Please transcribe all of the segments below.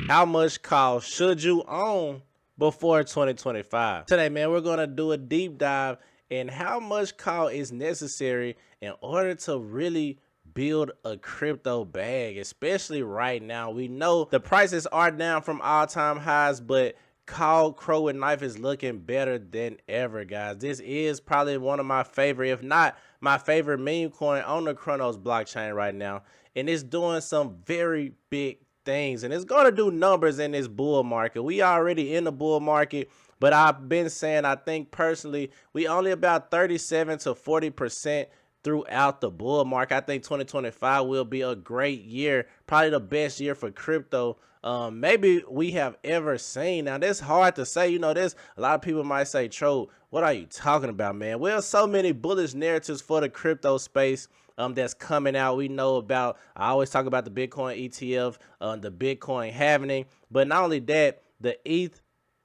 How much CAW should you own before 2025? Today, man, we're going to do a deep dive in how much CAW is necessary in order to really build a crypto bag, especially right now. We know the prices are down from all-time highs, but Crow with Knife is looking better than ever, guys. This is probably one of my favorite, if not my favorite meme coin on the Chronos blockchain right now. And it's doing some very big things, and it's going to do numbers in this bull market. We already in the bull market, but I've been saying, I think personally, we only about 37 to 40% throughout the bull market. I think 2025 will be a great year, probably the best year for crypto maybe we have ever seen. Now, that's hard to say. You know, there's a lot of people might say, Tro, what are you talking about, man? Well, so many bullish narratives for the crypto space that's coming out. We know about, I always talk about the Bitcoin ETF, the Bitcoin halving, but not only that, the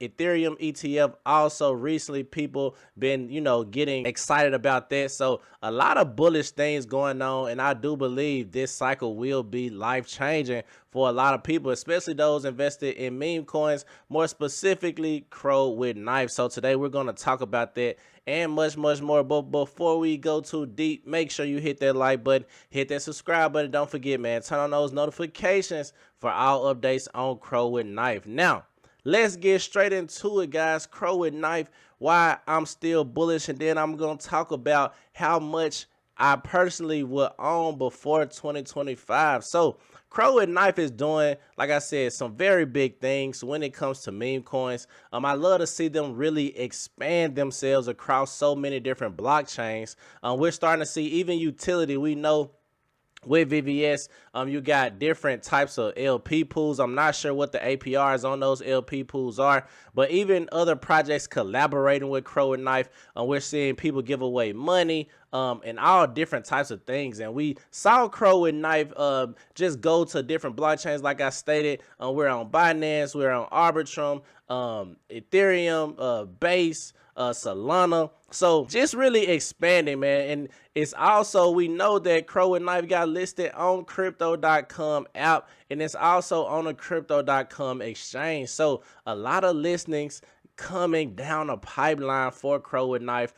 Ethereum ETF also recently people been, you know, getting excited about that. So a lot of bullish things going on, and I do believe this cycle will be life changing for a lot of people, especially those invested in meme coins, more specifically Crow with Knife. So today we're going to talk about that and much more. But before we go too deep, make sure you hit that like button, hit that subscribe button. Don't forget, man, turn on those notifications for all updates on Crow with Knife. Now, let's get straight into it, guys. Crow with Knife, why I'm still bullish, and then I'm going to talk about how much I personally will own before 2025. So Crow with Knife is doing, like I said, some very big things when it comes to meme coins. I love to see them really expand themselves across so many different blockchains. We're starting to see even utility. We know with VVS, you got different types of LP pools. I'm not sure what the APRs on those LP pools are, but even other projects collaborating with Crow and Knife, we're seeing people give away money and all different types of things. And we saw Crow and Knife just go to different blockchains. Like I stated, we're on Binance, we're on Arbitrum, Ethereum, Base, Solana. So just really expanding, man. And it's also, we know that Crow and Knife got listed on crypto.com app, and it's also on a crypto.com exchange. So a lot of listings coming down a pipeline for Crow and Knife.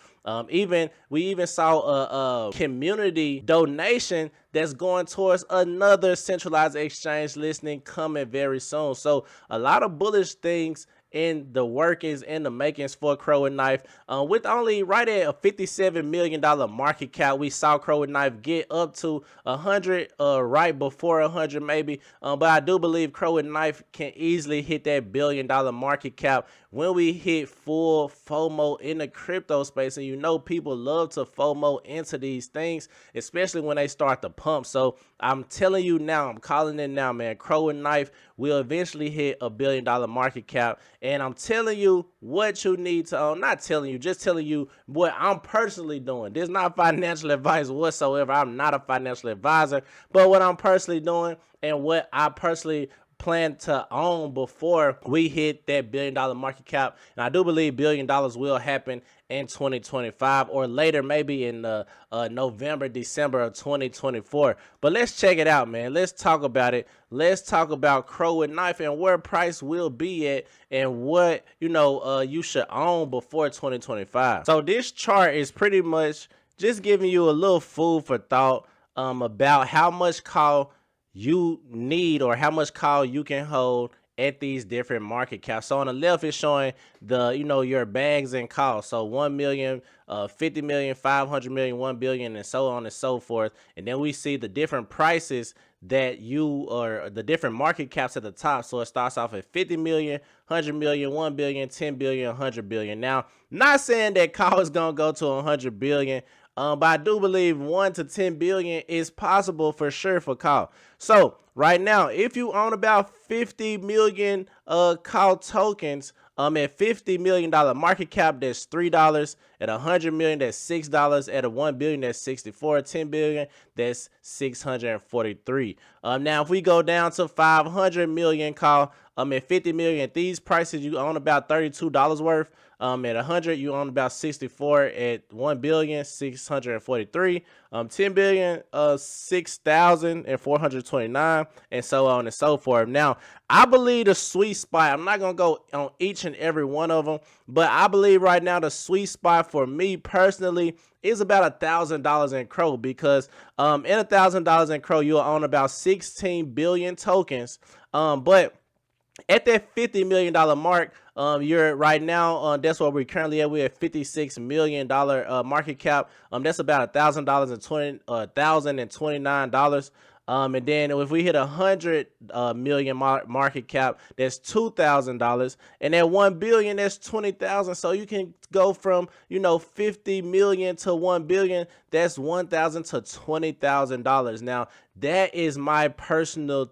We even saw a community donation that's going towards another centralized exchange listing coming very soon. So a lot of bullish things in the workings and the makings for Crow and Knife. With only right at a $57 million market cap, we saw Crow and Knife get up to 100, right before 100 maybe. But I do believe Crow and Knife can easily hit that $1 billion market cap when we hit full FOMO in the crypto space. And you know people love to FOMO into these things, especially when they start to pump. So I'm telling you now, I'm calling it now, man. Crow and Knife will eventually hit a $1 billion market cap. And I'm telling you what you need to own. Not telling you, just telling you what I'm personally doing. This is not financial advice whatsoever. I'm not a financial advisor, but what I'm personally doing and what I personally plan to own before we hit that $1 billion market cap. And I do believe $1 billion will happen in 2025 or later, maybe in November, December of 2024. But let's check it out, man. Let's talk about it. Let's talk about Crow and Knife and where price will be at and what, you know, you should own before 2025. So this chart is pretty much just giving you a little food for thought about how much call you need or how much call you can hold at these different market caps. So on the left is showing the, you know, your bags and calls. So 1 million, 50 million, 500 million, 1 billion, and so on and so forth. And then we see the different prices that you, or the different market caps at the top. So it starts off at 50 million, 100 million, 1 billion, 10 billion, 100 billion. Now, not saying that call is going to go to 100 billion, but I do believe 1 to 10 billion is possible for sure for CAW. So right now, if you own about 50 million CAW tokens, at $50 million market cap, that's $3. At 100 million, that's $6. At a 1 billion, that's 64. 10 billion, that's 643. Now if we go down to 500 million CAW, at 50 million, at these prices you own about $32 worth. At 100 you own about 64. At 1 billion 643. 10 billion 6,429, and so on and so forth. Now I believe the sweet spot, I'm not gonna go on each and every one of them, but I believe right now the sweet spot for me personally is about $1,000 in CRO, because in $1,000 in CRO you'll own about 16 billion tokens. But at that $50 million mark, you're right now, that's where we're currently at. We're at $56 million market cap. That's about $1,029. And then if we hit 100 million market cap, that's $2,000, and at 1 billion, that's 20,000. So you can go from 50 million to 1 billion. That's $1,000 to $20,000. Now that is my personal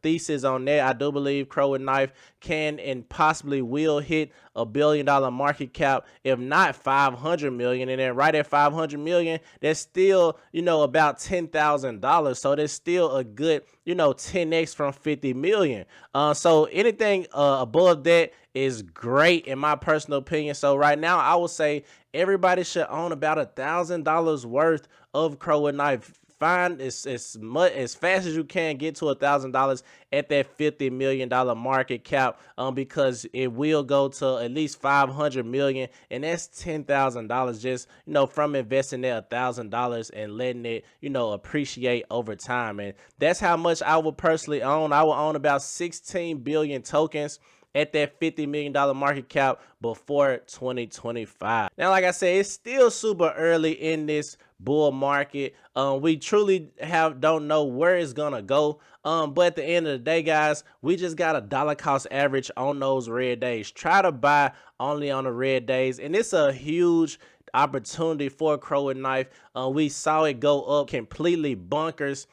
thesis on that. I do believe Crow and Knife can and possibly will hit $1 billion market cap, if not 500 million. And then right at 500 million, that's still about $10,000. So that's still a good 10x from 50 million. So anything above that is great in my personal opinion. So right now I would say everybody should own about $1,000 worth of Crow and Knife. Find as fast as you can, get to $1,000 at that $50 million market cap, because it will go to at least 500 million, and that's $10,000 just from investing that $1,000 and letting it appreciate over time. And that's how much I would personally own. I will own about 16 billion tokens at that $50 million market cap before 2025. Now, like I said, it's still super early in this bull market. We truly don't know where it's gonna go. But at the end of the day, guys, we just got a dollar cost average on those red days. Try to buy only on the red days, and it's a huge opportunity for Crow and Knife. We saw it go up completely bonkers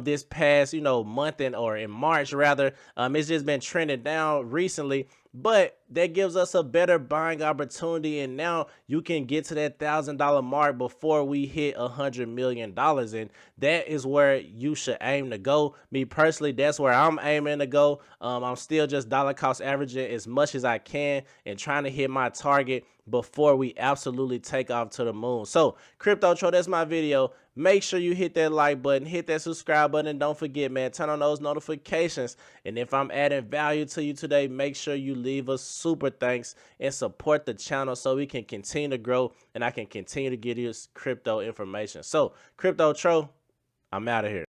this past month, or in March rather. It's just been trending down recently, but that gives us a better buying opportunity, and now you can get to that $1,000 mark before we hit $100 million, and that is where you should aim to go. Me personally, that's where I'm aiming to go. I'm still just dollar cost averaging as much as I can and trying to hit my target before we absolutely take off to the moon. So Crypto Tro, that's my video. Make sure you hit that like button, hit that subscribe button, and don't forget, man, turn on those notifications. And if I'm adding value to you today, make sure you leave us super thanks and support the channel so we can continue to grow and I can continue to give you crypto information. So Crypto Tro, I'm out of here.